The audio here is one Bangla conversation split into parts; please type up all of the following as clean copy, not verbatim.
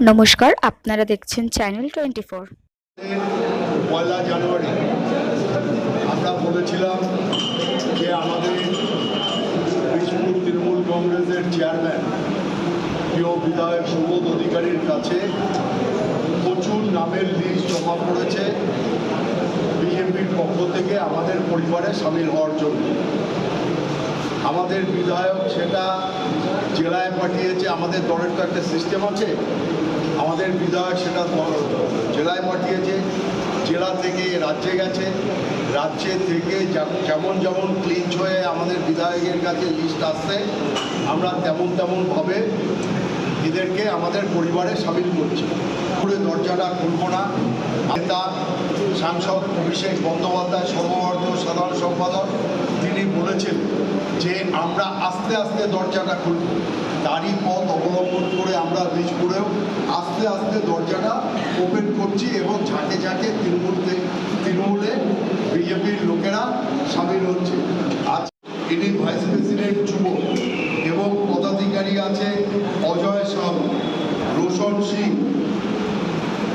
নমস্কার, আপনারা দেখছেন চ্যানেল 24। পয়লা জানুয়ারি আমরা বলেছিলাম যে আমাদের বীজপুর তৃণমূল কংগ্রেসের চেয়ারম্যান প্রিয় বিধায়ক সুবোধ অধিকারীর কাছে প্রচুর নামের লিস্ট জমা পড়েছে বিজেপির পক্ষ থেকে আমাদের পরিবারে সামিল হওয়ার জন্য। আমাদের বিধায়ক সেটা জেলায় পাঠিয়েছে। আমাদের দলের তো একটা সিস্টেম আছে, আমাদের বিধায়ক সেটা জেলায় পাঠিয়েছে, জেলা থেকে রাজ্যে গেছে, রাজ্যে থেকে যেমন যেমন ক্লিঞ্চ হয়ে আমাদের বিধায়কের কাছে লিস্ট আসছে আমরা তেমনভাবে এদেরকে আমাদের পরিবারে সামিল করছি। পুরো দরজাটা খুলব না। নেতা সাংসদ অভিষেক বন্দ্যোপাধ্যায় সর্বভারতীয় সাধারণ সম্পাদক তিনি বলেছেন যে আমরা আস্তে আস্তে দরজাটা খুলব। তারই পথ অবলম্বন করে আমরা বীজপুরেও আস্তে আস্তে দরজাটা ওপেন করছি এবং ঝাঁকে ঝাঁকে তৃণমূলে বিজেপির লোকেরা সামিল হচ্ছে। আজ ইনি ভাইস প্রেসিডেন্ট যুব এবং পদাধিকারী আছে অজয় সাহু, রোশন সিং,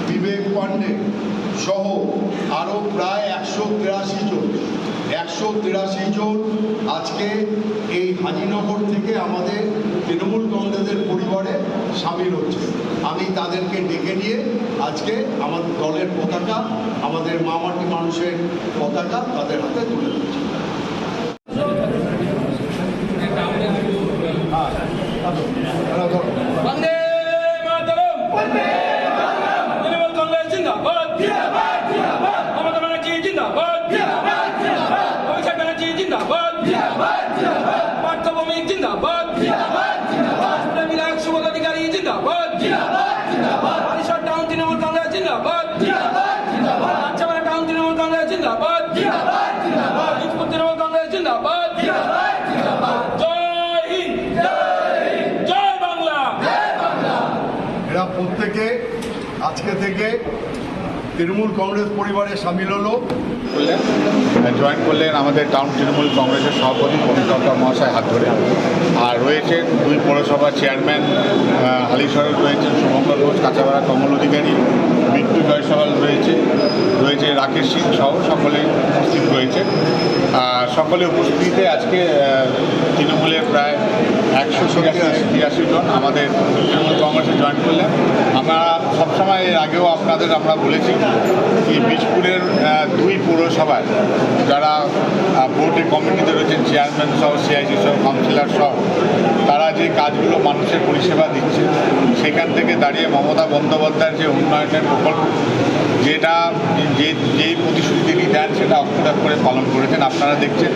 বিবেক পান্ডে সহ আরও প্রায় 183 জন আজকে এই হাজিনগর থেকে আমাদের তৃণমূল কংগ্রেসের পরিবারে সামিল হচ্ছে। আমি তাদেরকে ডেকে নিয়ে আজকে আমাদের দলের পতাকা, আমাদের মামাটি মানুষের পতাকা তাদের হাতে তুলে দিচ্ছি। বন্দে মাতরম, বন্দে মাতরম। তৃণমূল কংগ্রেস জিন্দাবাদ, জিন্দাবাদ, জিন্দাবাদ। মমতা ব্যানার্জি জিন্দাবাদ, জিন্দাবাদ, জিন্দাবাদ। অভিষেক ব্যানার্জি জিন্দাবাদ, জিন্দাবাদ, জিন্দাবাদ। পার্থ ভৌমিক জিন্দাবাদ, জিন্দাবাদ, জিন্দাবাদ। বিধায়ক সুবোধ অধিকারী জিন্দাবাদ, জিন্দাবাদ, জিন্দাবাদ। হালিশহর টাউন তৃণমূল কংগ্রেস জিন্দাবাদ, জিন্দাবাদ, জিন্দাবাদ। রাজচাপাড়া টাউন তৃণমূল কংগ্রেস জিন্দাবাদ, জিন্দাবাদ, জিন্দাবাদ। বীজপুর তৃণমূল কংগ্রেস জিন্দাবাদ, জিন্দাবাদ, জিন্দাবাদ। জয় হিন্দ, জয় হিন্দ, জয় বাংলা, জয় বাংলা। এরা প্রত্যেকে আজকে থেকে তৃণমূল কংগ্রেস পরিবারে সামিল হলো। জয়েন করলেন আমাদের টাউন তৃণমূল কংগ্রেসের সভাপতি পবিত্র সরকার মহাশয় হাত ধরে। আর রয়েছে দুই পৌরসভার চেয়ারম্যান, হালিশহরে রয়েছেন শুভঙ্কর ঘোষ, কাঁচাপাড়া কমল অধিকারী, মৃত্যু জয়সওয়াল রয়েছে রাকেশ সিং সহ সকলে উপস্থিত রয়েছে। সকলে উপস্থিতিতে আজকে তৃণমূলের প্রায় 183 জন আমাদের তৃণমূল কংগ্রেসে জয়েন করলেন। আমরা সবসময় এর আগেও আমরা বলেছি যে বীজপুরের দুই পৌরসভার যারা বোর্ডের কমিটিতে রয়েছেন, চেয়ারম্যান সহ, সিআইসি সহ, কাউন্সিলর সহ, তারা যে কাজগুলো মানুষের পরিষেবা দিচ্ছে সেখান থেকে দাঁড়িয়ে মমতা বন্দ্যোপাধ্যায়ের যে উন্নয়নের প্রকল্প যেটা যেই প্রতিশ্রুতি তিনি দেন সেটা অক্ষরে করে পালন করেছেন। আপনারা দেখছেন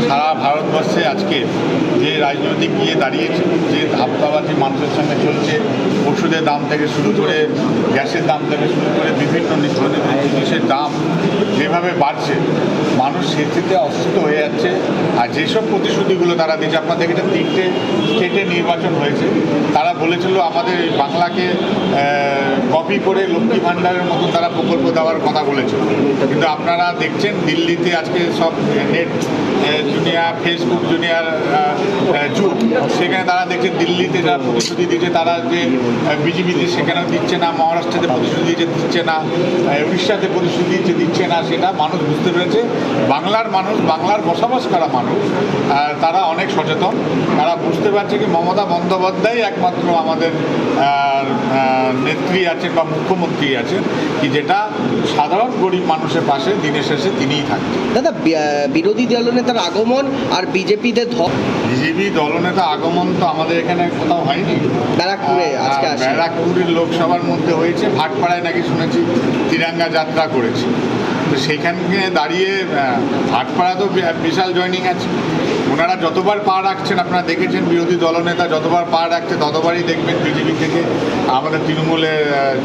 সারা ভারতবর্ষে আজকে যে রাজনৈতিক গিয়ে দাঁড়িয়েছে, যে ধাপ্পাবাজি মানুষের সঙ্গে চলছে, ওষুধের দাম থেকে শুরু করে গ্যাসের দাম থেকে শুরু করে বিভিন্ন নিত্য জিনিসের দাম যেভাবে বাড়ছে, মানুষ সেটিতে অসুস্থ হয়ে যাচ্ছে। আর যেসব প্রতিশ্রুতিগুলো তারা দিচ্ছে, আপনাদের এটা 3টে স্টেটে নির্বাচন হয়েছে, তারা বলেছিল আমাদের বাংলাকে কপি করে লক্ষ্মী ভাণ্ডারের মতো তারা প্রকল্প দেওয়ার কথা বলেছিল। কিন্তু আপনারা দেখছেন দিল্লিতে আজকে সব নেট জুনিয়র, ফেসবুক জুনিয়র যুগ, সেখানে তারা দেখছে দিল্লিতে যারা প্রতিশ্রুতি দিচ্ছে তারা যে বিজেপিতে সেখানেও দিচ্ছে না, মহারাষ্ট্রতে প্রতিশ্রুতি দিচ্ছে না, উড়িষ্যাতে প্রতিশ্রুতি দিচ্ছে না। সেটা মানুষ বুঝতে পেরেছে। বাংলার মানুষ, বাংলার বসবাস করা মানুষ, তারা অনেক সচেতন। তারা বুঝতে পারছে কি মমতা বন্দ্যোপাধ্যায় একমাত্র আমাদের নেত্রী আছেন বা মুখ্যমন্ত্রী আছেন কি যেটা সাধারণ গরিব মানুষের পাশে দিনের শেষে তিনিই থাকছেন। দাদা, বিরোধী দলনেতার আগমন আর বিজেপি দলনেতা আগমন তো আমাদের এখানে কোথাও হয়নি। ব্যারাকপুরে আজকে ব্যারাকপুরের লোকসভার মধ্যে হয়েছে, ভাটপাড়ায় নাকি শুনেছি তিরঙ্গা যাত্রা করেছে। তো সেইখানে দাঁড়িয়ে ভাটপাড়া তো বিশাল জয়নিং আছে। ওনারা যতবার পা রাখছেন, আপনারা দেখেছেন বিরোধী দলনেতা যতবার পা রাখছে ততবারই দেখবেন বিজেপি থেকে আমাদের তৃণমূলে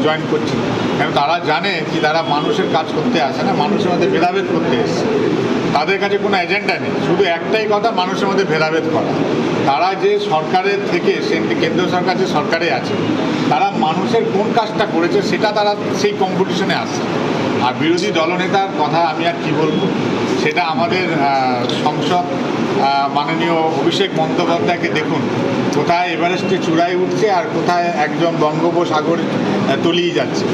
জয়েন করছেন। কারণ তারা জানে কি তারা মানুষের কাজ করতে আসে না, মানুষের মধ্যে ভেদাভেদ করতে এসছে। তাদের কাছে কোনো এজেন্ডা নেই, শুধু একটাই কথা, মানুষের মধ্যে ভেদাভেদ করা। তারা যে সরকারের থেকে কেন্দ্রীয় সরকার যে সরকারে আছে, তারা মানুষের কোন কাজটা করেছে সেটা তারা সেই কম্পিটিশনে আসছে। আর বিরোধী দলনেতার কথা আমি আর কি বলবো, সেটা আমাদের সংসদ মাননীয় অভিষেক বন্দ্যোপাধ্যায়কে দেখুন কোথায় এভারেস্টে চূড়ায় উঠছে আর কোথায় একজন বঙ্গোপসাগর তলিয়ে যাচ্ছে।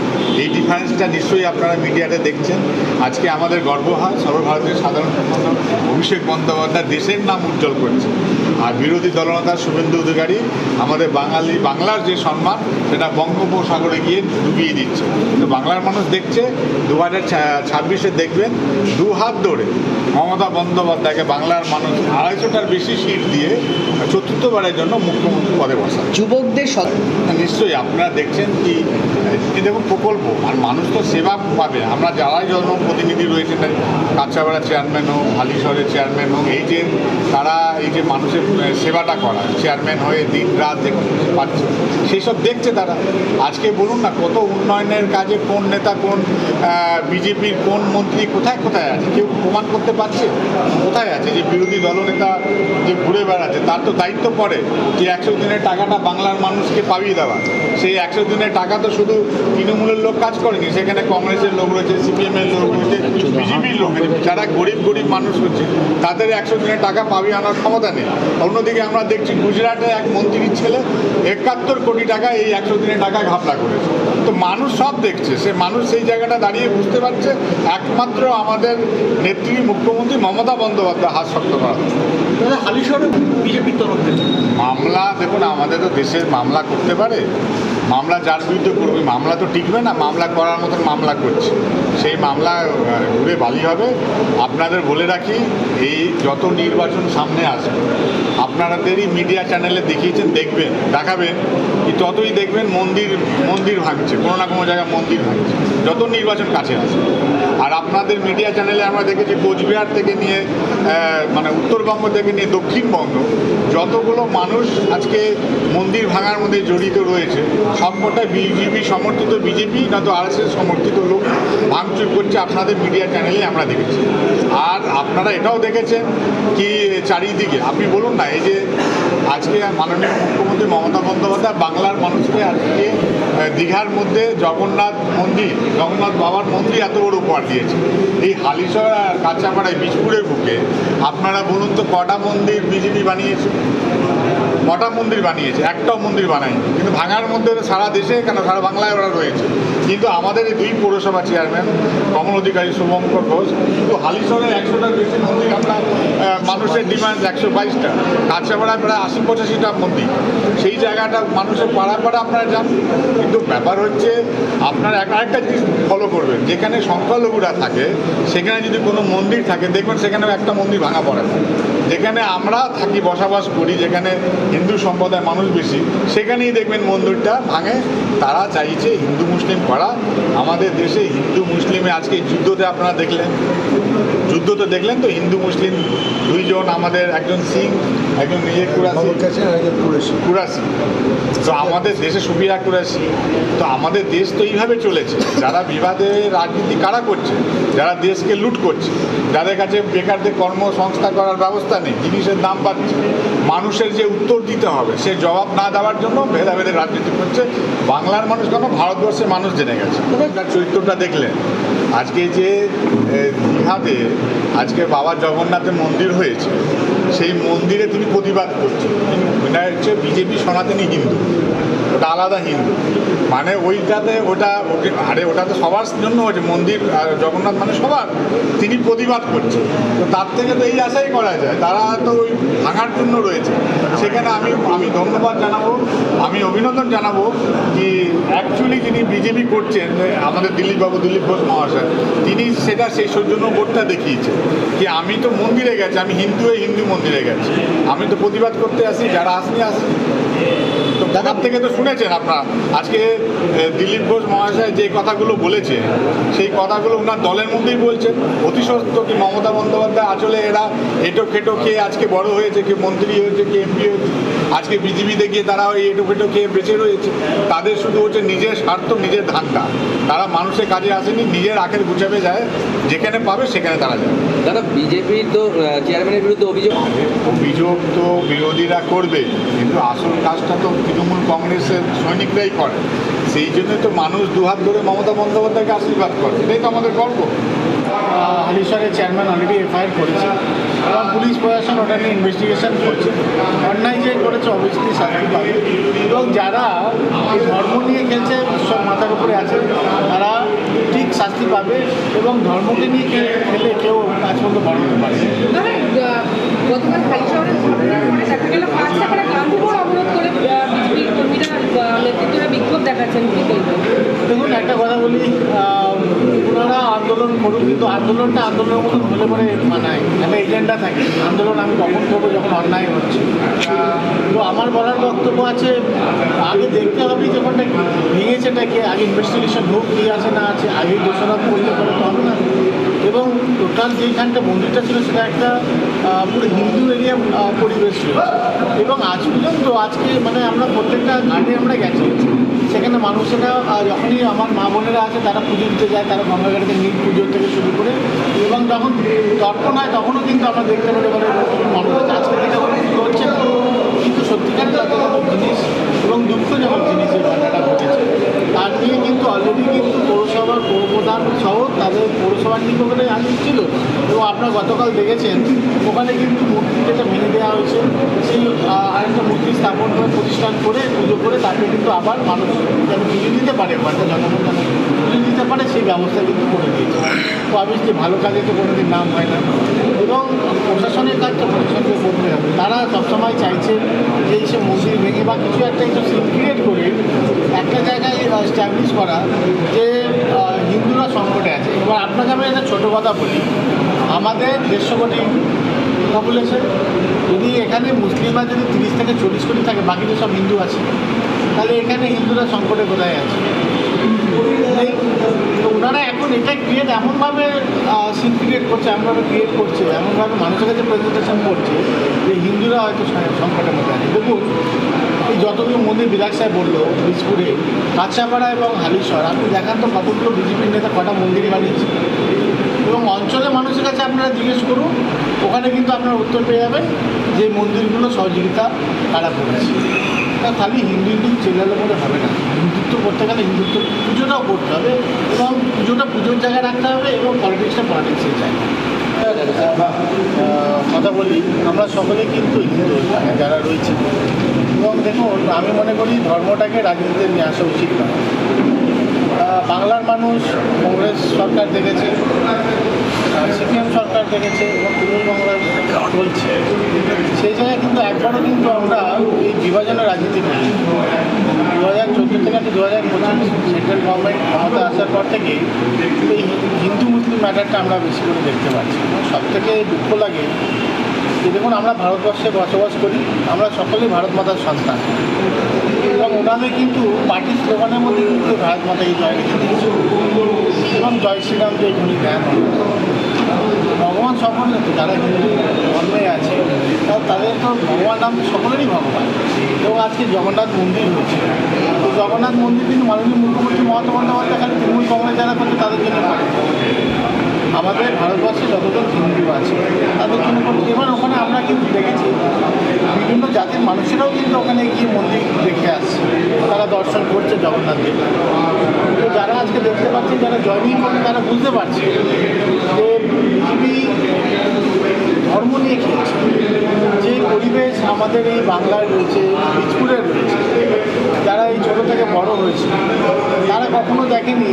এই ডিফারেন্সটা নিশ্চয়ই আপনারা মিডিয়াতে দেখছেন। আজকে আমাদের গর্ব হয় সর্বভারতীয় সাধারণ সম্পাদক অভিষেক বন্দ্যোপাধ্যায় দেশের নাম উজ্জ্বল করছে, আর বিরোধী দলনেতা শুভেন্দু অধিকারী আমাদের বাংলার যে সম্মান সেটা বঙ্গোপসাগরে গিয়ে ডুবিয়ে দিচ্ছে। তো বাংলার মানুষ দেখছে, 2026-এ দেখবেন দু হাত ধরে মমতা বন্দ্যোপাধ্যায়কে বাংলার মানুষ 250টার বেশি সিট দিয়ে চতুর্থবারের জন্য মুখ্যমন্ত্রী পদে বসান। যুবকদের নিশ্চয়ই আপনারা দেখছেন কি দেখুন প্রকল্প, আর মানুষ তো সেবা পাবে। আমরা যারাই জনপ্রতিনিধি রয়েছেন, কাঁচাপাড়া চেয়ারম্যান হোক, হালিশহরের চেয়ারম্যান হোক, এই যে তারা এই যে মানুষের সেবাটা করা, চেয়ারম্যান হয়ে দিন রাত দেখুন পাচ্ছে, সেই সব দেখছে তারা। আজকে বলুন না কত উন্নয়নের কাজে কোন নেতা, কোন বিজেপির কোন মন্ত্রী কোথায় কোথায় আছে, কেউ প্রমাণ করতে পারছে কোথায় আছে? যে বিরোধী দলনেতা যে ঘুরে বেড়াচ্ছে তার তো দায়িত্ব পড়ে যে 100 দিনের টাকাটা বাংলার মানুষকে পাবিয়ে দেওয়া। সেই 100 দিনের টাকা তো শুধু তৃণমূলের লোক কাজ করেনি, সেখানে কংগ্রেসের লোক রয়েছে, সিপিএমের লোক রয়েছে, বিজেপির লোক রয়েছে। যারা গরিব মানুষ হচ্ছে তাদের 100 দিনের টাকা পাবিয়ে আনার ক্ষমতা নেই। অন্যদিকে আমরা দেখছি গুজরাটে এক মন্ত্রীর ছেলে 71 কোটি টাকা এই 100 দিনের টাকা ঘাপলা করেছে। তো মানুষ সব দেখছে, সে মানুষ সেই জায়গাটা দাঁড়িয়ে বুঝতে পারছে একমাত্র আমাদের নেত্রী মুখ্যমন্ত্রী মমতা বন্দ্যোপাধ্যায় হাত শক্ত করা। হালিশহরে বিজেপির তরফ থেকে মামলা দেখুন, আমাদের তো দেশের মামলা করতে পারে, মামলা যার বিরুদ্ধে করবে, মামলা তো টিকবে না। মামলা করার মতন মামলা করছে, সেই মামলা ঘুরে বালি হবে। আপনাদের বলে রাখি, এই যত নির্বাচন সামনে আসবে আপনাদেরই মিডিয়া চ্যানেলে দেখিয়েছেন, দেখাবেন কি ততই দেখবেন মন্দির ভাঙছে, কোনো না কোনো জায়গায় মন্দির ভাঙছে যত নির্বাচন কাছে আসবে। আর আপনাদের মিডিয়া চ্যানেলে আমরা দেখেছি কোচবিহার থেকে নিয়ে মানে উত্তরবঙ্গ থেকে নিয়ে দক্ষিণবঙ্গ যতগুলো মানুষ আজকে মন্দির ভাঙার মধ্যে জড়িত রয়েছে সবকটাই বিজেপি সমর্থিত, বিজেপি নয়তো RSS সমর্থিত লোক ভাঙচুর করছে আপনাদের মিডিয়া চ্যানেলে আমরা দেখেছি। আর আপনারা এটাও দেখেছেন কি চারিদিকে আপনি বলুন না, এই যে আজকে মাননীয় মুখ্যমন্ত্রী মমতা বন্দ্যোপাধ্যায় বাংলার মানুষকে আজকে দীঘার মধ্যে জগন্নাথ বাবার মন্দির এত বড় উপহার দিয়েছে। এই হালিশহর আর কাঁচাপাড়ায় বীজপুরের বুকে আপনারা বলুন তো কটা মন্দির বিজেপি বানিয়েছে? কটা মন্দির বানিয়েছে? একটাও মন্দির বানায়নি। কিন্তু ভাঙার মধ্যে সারা দেশে কেন সারা বাংলায় ওরা রয়েছে। কিন্তু আমাদের এই 2 পৌরসভা চেয়ারম্যান কমল অধিকারী, শুভঙ্কর ঘোষ, কিন্তু হালিশহরে 100টার বেশি মন্দির আমরা মানুষের ডিমান্ড 122টা, কাঁচাপাড়ায় প্রায় 80-85টা মন্দির। সেই জায়গাটা মানুষের পাড়া আপনারা যান। কিন্তু ব্যাপার হচ্ছে আপনারা একটা জিনিস ফলো করবেন, যেখানে সংখ্যালঘুরা থাকে সেখানে যদি কোনো মন্দির থাকে দেখবেন সেখানেও একটা মন্দির ভাঙা পড়ে না। যেখানে আমরা থাকি বসবাস করি, যেখানে হিন্দু সম্প্রদায়ের মানুষ বেশি, সেখানেই দেখবেন মন্দিরটা ভাঙে। তারা চাইছে হিন্দু মুসলিম করা। আমাদের দেশে হিন্দু মুসলিমে আজকে যুদ্ধতে আপনারা দেখলেন, যুদ্ধতে দেখলেন তো হিন্দু মুসলিম দুইজন, আমাদের একজন সিং, একজন কুরাসি। তো আমাদের দেশে সুবিধা কুরাসি। তো আমাদের দেশ তো এইভাবে চলেছে। যারা বিবাদে রাজনীতি কারা করছে, যারা দেশকে লুট করছে, যাদের কাছে বেকারদের কর্মসংস্থান করার ব্যবস্থা নেই, জিনিসের দাম বাড়ছে, মানুষের যে উত্তর দিতে হবে সে জবাব না দেওয়ার জন্য ভেদাভেদের রাজনীতি করছে। বাংলার মানুষ কেন, ভারতবর্ষের মানুষ জেনে গেছে। তার চরিত্রটা দেখলেন আজকে যে দীঘাতে আজকে বাবা জগন্নাথের মন্দির হয়েছে, সেই মন্দিরে তিনি প্রতিবাদ করছেন। এটা হচ্ছে বিজেপি সনাতনী হিন্দু, ওটা আলাদা হিন্দু। মানে ওইটাতে ওটা তো সবার জন্য হয়েছে মন্দির, জগন্নাথ মানে সবার, তিনি প্রতিবাদ করছেন। তো তার থেকে তো এই আশাই করা যায় তারা তো ওই ভাঙার জন্য রয়েছে। সেখানে আমি ধন্যবাদ জানাবো, আমি অভিনন্দন জানাবো কি অ্যাকচুয়ালি যিনি বিজেপি করছেন আমাদের দিলীপ ঘোষ মহাশয়, তিনি সেটা সেই জন্য ভোটটা দেখিয়েছে কি আমি তো মন্দিরে গেছি, আমি হিন্দু মন্দিরে গেছি, আমি তো প্রতিবাদ করতে আসি, যারা আসেনি। তো দাদার থেকে তো শুনেছেন আপনারা আজকে দিলীপ ঘোষ মহাশয় যে কথাগুলো বলেছে সেই কথাগুলো ওনার দলের মধ্যেই বলছেন। অতি সত্য কি মমতা বন্দ্যোপাধ্যায় আসলে এরা এটো খেটো খেয়ে আজকে বড় হয়েছে, কে মন্ত্রী হয়েছে, কে এমপি হয়েছে, আজকে বিজেপিতে গিয়ে তারা ওই এটো খেটো খেয়ে বেঁচে রয়েছে। তাদের শুধু হচ্ছে নিজের স্বার্থ, নিজের ধান্দা, তারা মানুষের কাজে আসেনি, নিজের আখের গুছাবে যায়, যেখানে পাবে সেখানে তারা যায়। দাদা বিজেপির তো চেয়ারম্যানের বিরুদ্ধে অভিযোগ তো বিরোধীরা করবে, কিন্তু আসল কাজটা তো তৃণমূল কংগ্রেসের সৈনিকরাই করে। সেই জন্যই তো মানুষ দুহাত ধরে মমতা বন্দ্যোপাধ্যায়কে আশীর্বাদ করে, এটাই তো আমাদের গর্ব। হালিশহরের চেয়ারম্যান অলরেডি এফআইআর করেছে এবং পুলিশ প্রশাসন ওটা নিয়ে ইনভেস্টিগেশন করছে। অন্যায় যে করেছে অবশ্যই শাস্তি পাবে এবং যারা এই ধর্ম নিয়ে খেলছে, ঈশ্বর মাথার উপরে আছে, তারা ঠিক শাস্তি পাবে এবং ধর্মকে নিয়ে খেলে কেউ আজ পর্যন্ত বড় হতে পারে। গতকাল হালিশহরের ঘটনার মানে দেখা গেল 5 টাকার গান্ধীপুর অবরোধ করে বিজেপির কর্মীরা নেতৃত্বরা বিক্ষোভ দেখাচ্ছেন, কি বলবেন? দেখুন, একটা কথা বলি, ওনারা আন্দোলন করুন, কিন্তু আন্দোলনটা আন্দোলনের মতন হলে পরে মানায়, একটা এজেন্ডা থাকে। আন্দোলন আমি কখন করবো যখন অন্যায় হচ্ছে। তো আমার বলার বক্তব্য আছে, আগে দেখতে হবে যে ওখানটা ভেঙেছেটাকে, আগে ইনভেস্টিগেশন হোক, কী আছে না আছে, আগেই দোষারোপ করলে পরে তো হবে না। এবং টোটাল যেইখানটা মন্দিরটা ছিল সেটা একটা পুরো হিন্দু এরিয়া পরিবেশ ছিল এবং আজ পর্যন্ত আজকে মানে আমরা প্রত্যেকটা ঘাটে আমরা গেছি, সেখানে মানুষেরা যখনই আমার মা বোনেরা আছে তারা পুজো দিতে যায়, তারা গঙ্গাঘাটে নীল পুজো থেকে শুরু করে এবং যখন তর্পণ হয় তখনও কিন্তু আমরা দেখতে পারি বলে মানুষ আজকে থেকে পুজো হচ্ছে না, কিন্তু সত্যিকার জিনিস এবং দুঃখজনক জিনিস এই ঘটনাটা ঘটেছে। তার নিয়ে কিন্তু অলরেডি কিন্তু পৌরসভার পৌরপ্রধান সহ তাদের পৌরসভার নিকটে আগে ছিল এবং আপনারা গতকাল দেখেছেন ওখানে কিন্তু মূর্তি যেটা ভেঙে দেওয়া হয়েছে, সেই আরেকটা মূর্তি স্থাপন করে প্রতিষ্ঠান করে পুজো করে তাকে কিন্তু আবার মানুষ যেন পুজো দিতে পারে, একটা জনগণ যেন পুজো দিতে পারে সেই ব্যবস্থা কিন্তু করে দিয়েছে। তো অবশ্যই ভালো কাজে তো কোনোদিন নাম হয় না এবং প্রশাসনের কাজটা প্রশাসনকে করতে হবে। তারা সবসময় চাইছে যে এইসব মন্দির ভেঙে বা কিছু একটা একটু সিন ক্রিয়েট করে একটা জায়গায় স্ট্যাবলিশ করা যে হিন্দুরা সংকটে আছে। এবার আপনাকে আমি একটা ছোটো কথা বলি, আমাদের 150 কোটি পপুলেশন, যদি এখানে মুসলিমরা যদি 30 থেকে 40 কোটি থাকে, বাকি তো সব হিন্দু আছে, তাহলে এখানে হিন্দুরা সংকটে কোথায় আছে? তো ওনারা এখন এটা ক্রিয়েট এমনভাবে সিন ক্রিয়েট করছে, এমনভাবে ক্রিয়েট করছে, এমনভাবে মানুষের কাছে প্রেজেন্টেশন করছে যে হিন্দুরা হয়তো সংকটের মধ্যে আছে। দেখুন, এই যতগুলো মন্দির বিলাস সাহেব বললো, বীজপুরে, কাঁচাপাড়া এবং হালিশহর, আপনি দেখান তো কতগুলো বিজেপির নেতা কটা মন্দির বানিয়েছে এবং অঞ্চলের মানুষের কাছে আপনারা জিজ্ঞেস করুন, ওখানে কিন্তু আপনারা উত্তর পেয়ে যাবেন যে মন্দিরগুলো সহযোগিতা কারা করেছে। খালি হিন্দু হিন্দু চেনালে মধ্যে হবে না, হিন্দুত্ব করতে গেলে হিন্দুত্ব পুজোটাও করতে হবে এবং পুজোটা পুজোর জায়গায় রাখতে হবে এবং পলিটিক্সটা পলিটিক্সের জায়গায়। কথা বলি, আমরা সকলেই কিন্তু হিন্দু যারা রয়েছে এবং দেখুন, আমি মনে করি ধর্মটাকে রাজনীতিতে নিয়ে আসা উচিত নয়। বাংলার মানুষ কংগ্রেস সরকার দেখেছে, সিপিএম সরকার দেখেছে এবং তৃণমূল কংগ্রেস চলছে, সেই জায়গায় কিন্তু একবারও কিন্তু আমরা এই বিভাজনের রাজনীতি করি। 2014 থেকে 2025 সেন্ট্রাল গভর্নমেন্ট ক্ষমতা আসার পর থেকে এই হিন্দু মুসলিম ম্যাটারটা আমরা বেশি করে দেখতে পাচ্ছি। সব থেকে দুঃখ লাগে যে দেখুন, আমরা ভারতবর্ষে বসবাস করি, আমরা সকলেই ভারত মাতার সন্তান এবং ওনাদের কিন্তু পার্টির স্লোগানের মধ্যে কিন্তু ভারত মাতাকে জয় লিখে দিয়েছে এবং জয় শ্রীরাম যে উনি জ্ঞান ভগবান সকলে, যারা হিন্দু ধর্মে আছে তাদের তো ভগবান নাম সকলেরই ভগবান এবং আজকে জগন্নাথ মন্দির হয়েছে। তো জগন্নাথ মন্দির কিন্তু মাননীয় মুখ্যমন্ত্রী মমতা বন্দ্যোপাধ্যায় খালি তৃণমূল কংগ্রেস যারা করছে তাদের জন্য করে, আমাদের ভারতবর্ষে যতজন হিন্দু আছে তাদের জন্য করছে। এবার ওখানে আমরা কিন্তু দেখেছি বিভিন্ন জাতির মানুষেরাও কিন্তু ওখানে গিয়ে মন্দির দেখে আসছে, তারা দর্শন করছে জগন্নাথকে। তো যারা আজকে দেখতে পাচ্ছেন, যারা জয়নিং করছে, তারা বুঝতে পারছে যে বিজেপি ধর্ম নিয়ে খেলছে। যে পরিবেশ আমাদের এই বাংলায় রয়েছে, বীজপুরে রয়েছে, যারা এই ছোটো থেকে বড় হয়েছে, তারা কখনো দেখেনি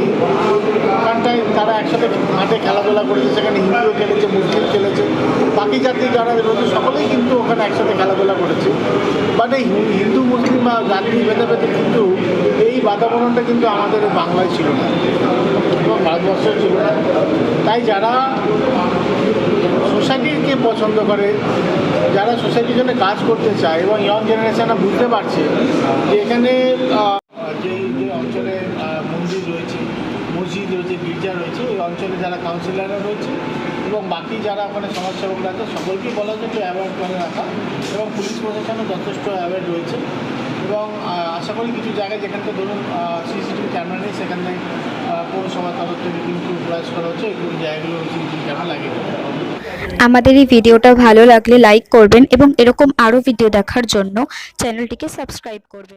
ওখানটায় তারা একসাথে মাঠে খেলাধুলা করেছে, সেখানে হিন্দুও খেলেছে, মুসলিম খেলেছে, বাকি জাতি যারা রয়েছে সকলেই কিন্তু ওখানে একসাথে খেলাধুলা করেছে। বাট এই হিন্দু মুসলিম বা জাতি ভেদাভেদে কিন্তু এই বাতাবরণটা কিন্তু আমাদের বাংলায় ছিল না এবং ভারতবর্ষেও ছিল না। তাই যারা সোসাইটিকে পছন্দ করে, যারা সোসাইটির জন্য কাজ করতে চায় এবং ইয়ং জেনারেশনরা বুঝতে পারছে যে এখানে যে অঞ্চলে মন্দির রয়েছে, মসজিদ রয়েছে, গির্জা রয়েছে, ওই অঞ্চলে যারা কাউন্সিলররা রয়েছে এবং বাকি যারা ওখানে সমাজসেবকরা আছে সকলকেই বলা হচ্ছে একটু অ্যাভয়েড করে রাখা এবং পুলিশ প্রশাসনও যথেষ্ট অ্যাভয়েড রয়েছে এবং আশা করি কিছু জায়গায় যেখানটা ধরুন সিসিটিভি ক্যামেরা নেই, সেখানে পৌরসভার তরফ থেকে কিন্তু প্রয়াস করা হচ্ছে এইগুলো জায়গাগুলো সিসিটিভি ক্যামেরা লাগিয়ে দেবে। আমাদের এই ভিডিওটা ভালো লাগলে লাইক করবেন এবং এরকম আরও ভিডিও দেখার জন্য চ্যানেলটিকে সাবস্ক্রাইব করবেন।